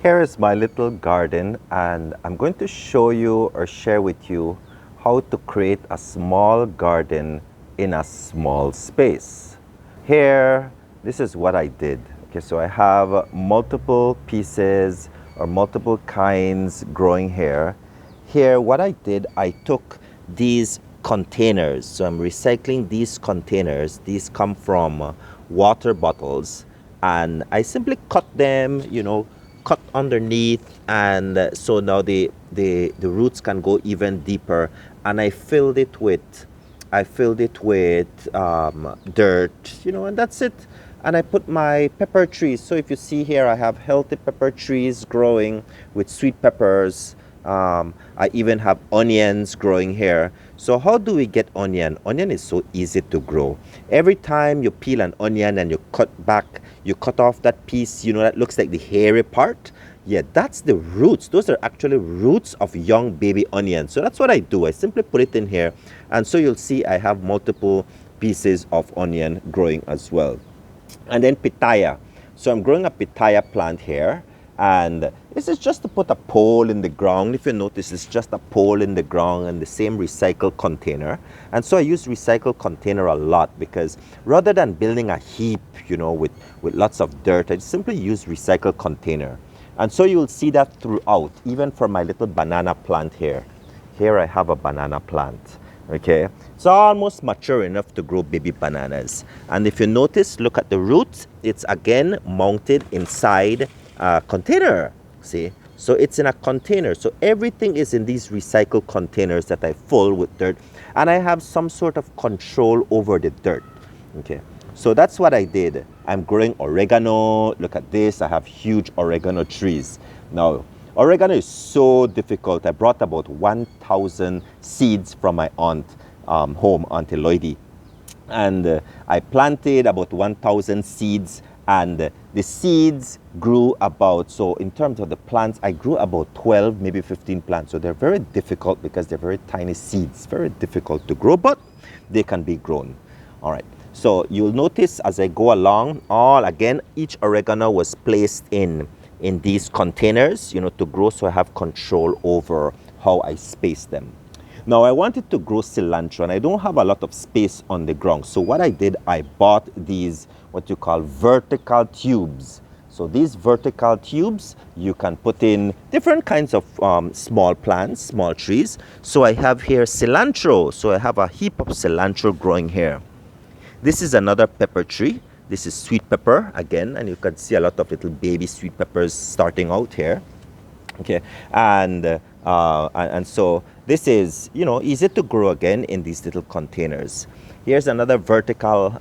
Here is my little garden, and I'm going to show you or share with you how to create a small garden in a small space. Here, this is what I did. Okay, so I have multiple pieces or multiple kinds growing here. Here, what I did, I took these containers. So I'm recycling these containers. These come from water bottles, and I simply cut them, cut underneath, and so now the roots can go even deeper. And I filled it with dirt, and that's it. And I put my pepper trees. So if you see here, I have healthy pepper trees growing with sweet peppers. I even have onions growing here. So how do we get onion? Onion is so easy to grow. Every time you peel an onion and you cut off that piece, that looks like the hairy part. Yeah, that's the roots. Those are actually roots of young baby onions. So that's what I do. I simply put it in here. And so you'll see I have multiple pieces of onion growing as well. And then pitaya. So I'm growing a pitaya plant here. And this is just to put a pole in the ground. If you notice, it's just a pole in the ground and the same recycled container. And so I use recycled container a lot because rather than building a heap, with lots of dirt, I simply use recycled container. And so you'll see that throughout, even for my little banana plant here. Here I have a banana plant. Okay, it's almost mature enough to grow baby bananas. And if you notice, look at the roots. It's again mounted inside container. See, so it's in a container. So everything is in these recycled containers that I fill with dirt, and I have some sort of control over the dirt. Okay, so that's what I did. I'm growing oregano. Look at this. I have huge oregano trees. Now oregano is so difficult. I brought about 1,000 seeds from my aunt home, Auntie Lloydie, and I planted about 1,000 seeds. And the seeds grew about, so in terms of the plants, I grew about 12, maybe 15 plants. So they're very difficult because they're very tiny seeds, very difficult to grow, but they can be grown. All right. So you'll notice as I go along, each oregano was placed in these containers, to grow, so I have control over how I space them. Now I wanted to grow cilantro, and I don't have a lot of space on the ground. So what I did, I bought these what you call vertical tubes. So these vertical tubes, you can put in different kinds of small plants, small trees. So I have here cilantro. So I have a heap of cilantro growing here. This is another pepper tree. This is sweet pepper again, and you can see a lot of little baby sweet peppers starting out here. Okay, and so this is, easy to grow again in these little containers. Here's another vertical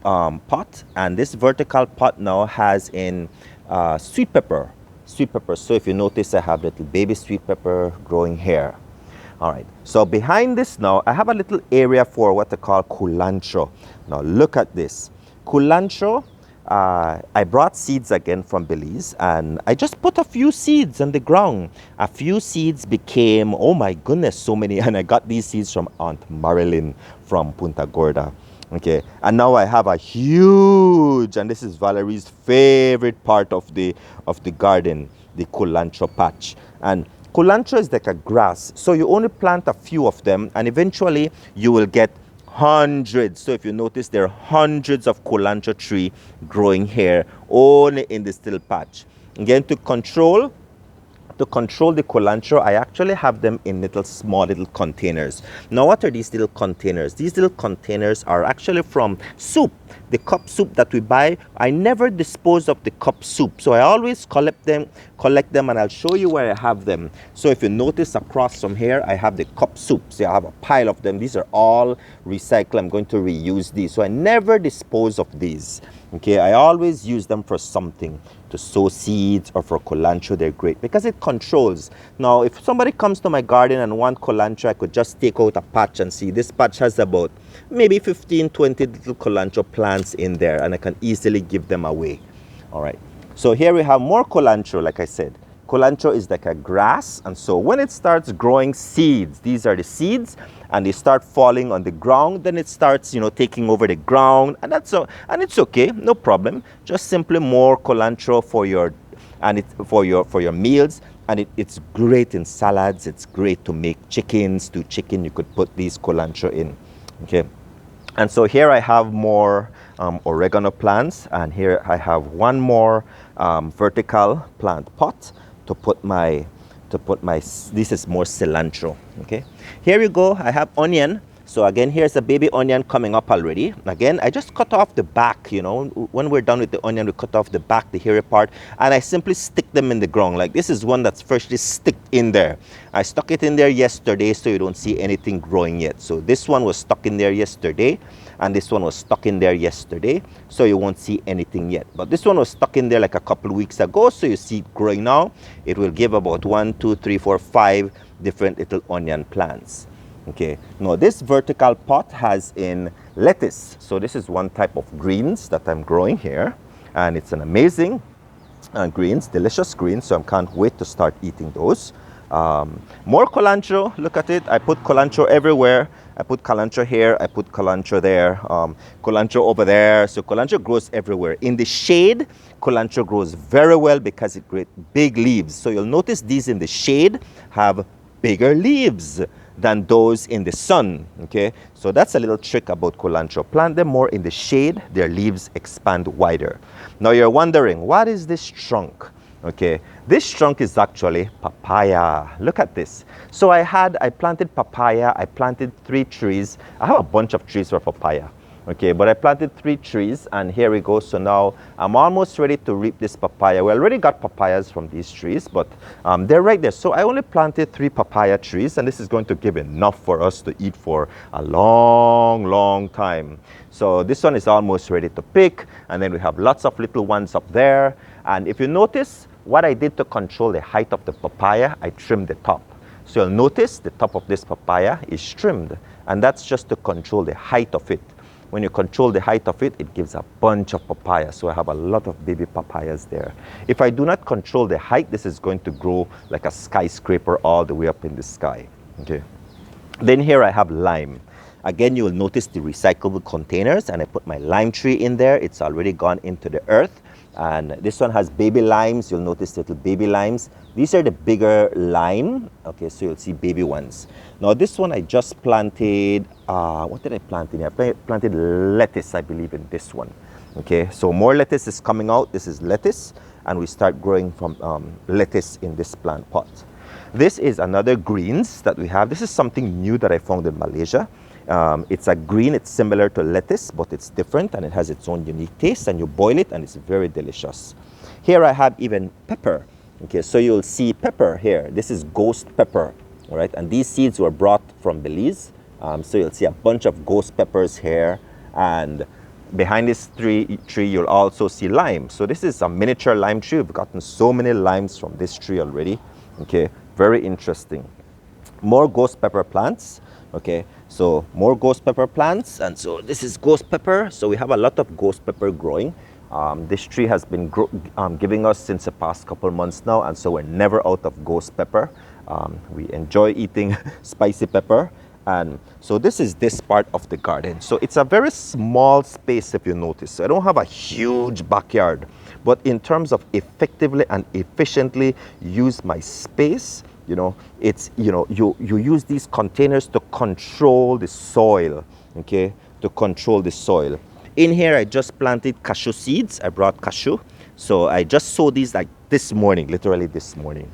pot, and this vertical pot now has in sweet pepper. So if you notice, I have little baby sweet pepper growing here. All right, so behind this now, I have a little area for what they call culantro. Now look at this. Culantro, I brought seeds again from Belize, and I just put a few seeds on the ground. A few seeds became, oh my goodness, so many. And I got these seeds from Aunt Marilyn from Punta Gorda. Okay, and now I have a huge, and this is Valerie's favorite part of the garden, the culantro patch. And culantro is like a grass, so you only plant a few of them, and eventually you will get hundreds. So if you notice, there are hundreds of culantro tree growing here only in this little patch. Again, to control the culantro, I actually have them in small little containers. Now what are these little containers? These little containers are actually from soup. The cup soup that we buy, I never dispose of the cup soup. So I always collect them, and I'll show you where I have them. So if you notice across from here, I have the cup soup. So I have a pile of them. These are all recycled. I'm going to reuse these. So I never dispose of these. Okay, I always use them for something, to sow seeds or for culantro. They're great because it controls. Now, if somebody comes to my garden and want culantro, I could just take out a patch and see this patch has about maybe 15, 20 little culantro plants in there, and I can easily give them away. All right. So here we have more culantro, like I said. Culantro is like a grass, and so when it starts growing seeds, these are the seeds, and they start falling on the ground, then it starts, taking over the ground, and it's okay, no problem. Just simply more culantro for your and it's for your meals, and it's great in salads. It's great to make chickens. To chicken, you could put these cilantro in. Okay, and so here I have more oregano plants, and here I have one more vertical plant pot to put my this is more cilantro. Okay, here you go. I have onion. So again, here's a baby onion coming up already. Again, I just cut off the back, you know. When we're done with the onion, we cut off the back, the hairy part, and I simply stick them in the ground. Like this is one that's freshly stuck in there. I stuck it in there yesterday, so you don't see anything growing yet. So this one was stuck in there yesterday, and this one was stuck in there yesterday, so you won't see anything yet. But this one was stuck in there like a couple of weeks ago, so you see it growing now. It will give about 1, 2, 3, 4, 5 different little onion plants. Okay, now this vertical pot has in lettuce. So this is one type of greens that I'm growing here, and it's an amazing greens, delicious greens, so I can't wait to start eating those. More cilantro, look at it. I put cilantro everywhere. I put cilantro here, I put cilantro there, cilantro over there. So cilantro grows everywhere. In the shade, cilantro grows very well because it grows big leaves. So you'll notice these in the shade have bigger leaves than those in the sun. Okay, so that's a little trick about cilantro. Plant them more in the shade, their leaves expand wider. Now you're wondering, what is this trunk? Okay, this trunk is actually papaya. Look at this. So I planted papaya. I planted 3 trees. I have a bunch of trees for papaya. Okay, but I planted 3 trees, and here we go. So now I'm almost ready to reap this papaya. We already got papayas from these trees, but they're right there. So I only planted 3 papaya trees, and this is going to give enough for us to eat for a long, long time. So this one is almost ready to pick, and then we have lots of little ones up there. And if you notice, what I did to control the height of the papaya, I trimmed the top. So you'll notice the top of this papaya is trimmed, and that's just to control the height of it. When you control the height of it, it gives a bunch of papaya. So I have a lot of baby papayas there. If I do not control the height, this is going to grow like a skyscraper all the way up in the sky. Okay. Then here I have lime. Again, you will notice the recyclable containers, and I put my lime tree in there. It's already gone into the earth. And this one has baby limes. You'll notice little baby limes. These are the bigger lime. Okay, so you'll see baby ones. Now this one I just planted, what did I plant in here? I planted lettuce, I believe, in this one. Okay, so more lettuce is coming out. This is lettuce, and we start growing from lettuce in this plant pot. This is another greens that we have. This is something new that I found in Malaysia. It's a green, it's similar to lettuce, but it's different, and it has its own unique taste, and you boil it and it's very delicious. Here I have even pepper. Okay, so you'll see pepper here. This is ghost pepper, all right? And these seeds were brought from Belize. So you'll see a bunch of ghost peppers here, and behind this tree you'll also see lime. So this is a miniature lime tree. We've gotten so many limes from this tree already. Okay, very interesting. More ghost pepper plants. Okay, so more ghost pepper plants, and so this is ghost pepper. So we have a lot of ghost pepper growing. This tree has been giving us since the past couple months now, and so we're never out of ghost pepper. We enjoy eating spicy pepper, and so this is this part of the garden. So it's a very small space, if you notice. So I don't have a huge backyard, but in terms of effectively and efficiently use my space, you know, it's, you know, you use these containers to control the soil, okay, to control the soil. In here, I just planted cashew seeds. I brought cashew. So I just sowed these like this morning, literally this morning.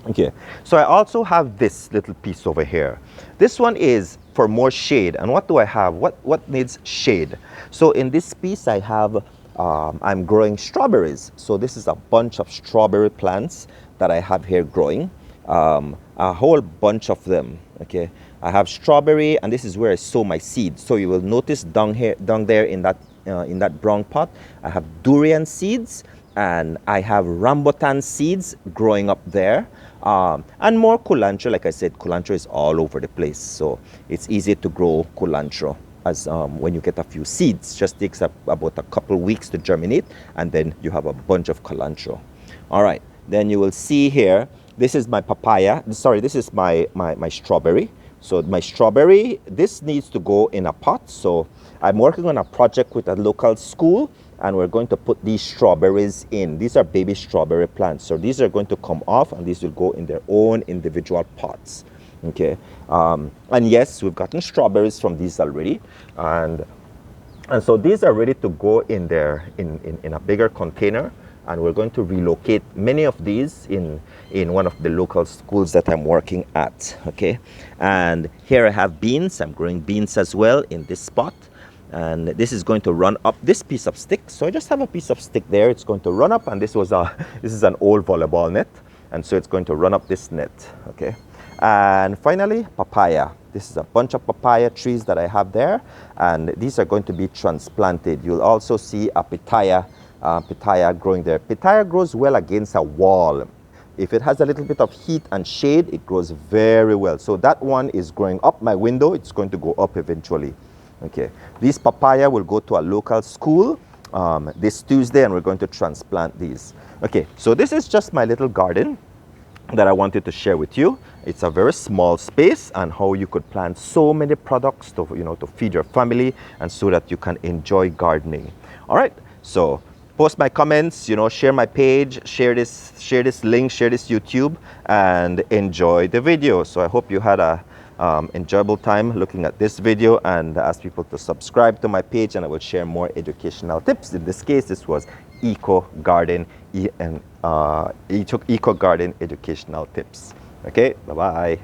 Okay, so I also have this little piece over here. This one is for more shade. And what do I have? What needs shade? So in this piece, I have, I'm growing strawberries. So this is a bunch of strawberry plants that I have here growing. A whole bunch of them. Okay, I have strawberry, and this is where I sow my seeds. So you will notice down there in that brown pot, I have durian seeds, and I have rambutan seeds growing up there, and more cilantro. Like I said, cilantro is all over the place, so it's easy to grow cilantro. As when you get a few seeds, just takes about a couple weeks to germinate, and then you have a bunch of cilantro. All right, then you will see here. This is my papaya. Sorry, this is my strawberry. So my strawberry, this needs to go in a pot. So I'm working on a project with a local school, and we're going to put these strawberries in. These are baby strawberry plants. So these are going to come off, and these will go in their own individual pots. Okay. And yes, we've gotten strawberries from these already. And so these are ready to go in there in a bigger container, and we're going to relocate many of these in one of the local schools that I'm working at. Okay, and here I have beans. I'm growing beans as well in this spot, and this is going to run up this piece of stick. So I just have a piece of stick there. It's going to run up, and this is an old volleyball net, and so it's going to run up this net. Okay, and finally papaya. This is a bunch of papaya trees that I have there, and these are going to be transplanted. You'll also see a pitaya growing there. Pitaya grows well against a wall. If it has a little bit of heat and shade, it grows very well. So that one is growing up my window. It's going to go up eventually. Okay, these papaya will go to a local school this Tuesday, and we're going to transplant these. Okay, so this is just my little garden that I wanted to share with you. It's a very small space, and how you could plant so many products to, to feed your family, and so that you can enjoy gardening. All right, so post my comments, share my page, share this link, share this YouTube, and enjoy the video. So I hope you had a enjoyable time looking at this video, and ask people to subscribe to my page, and I will share more educational tips. In this case, this was EcoGarden EcoGarden educational tips. Okay, bye-bye.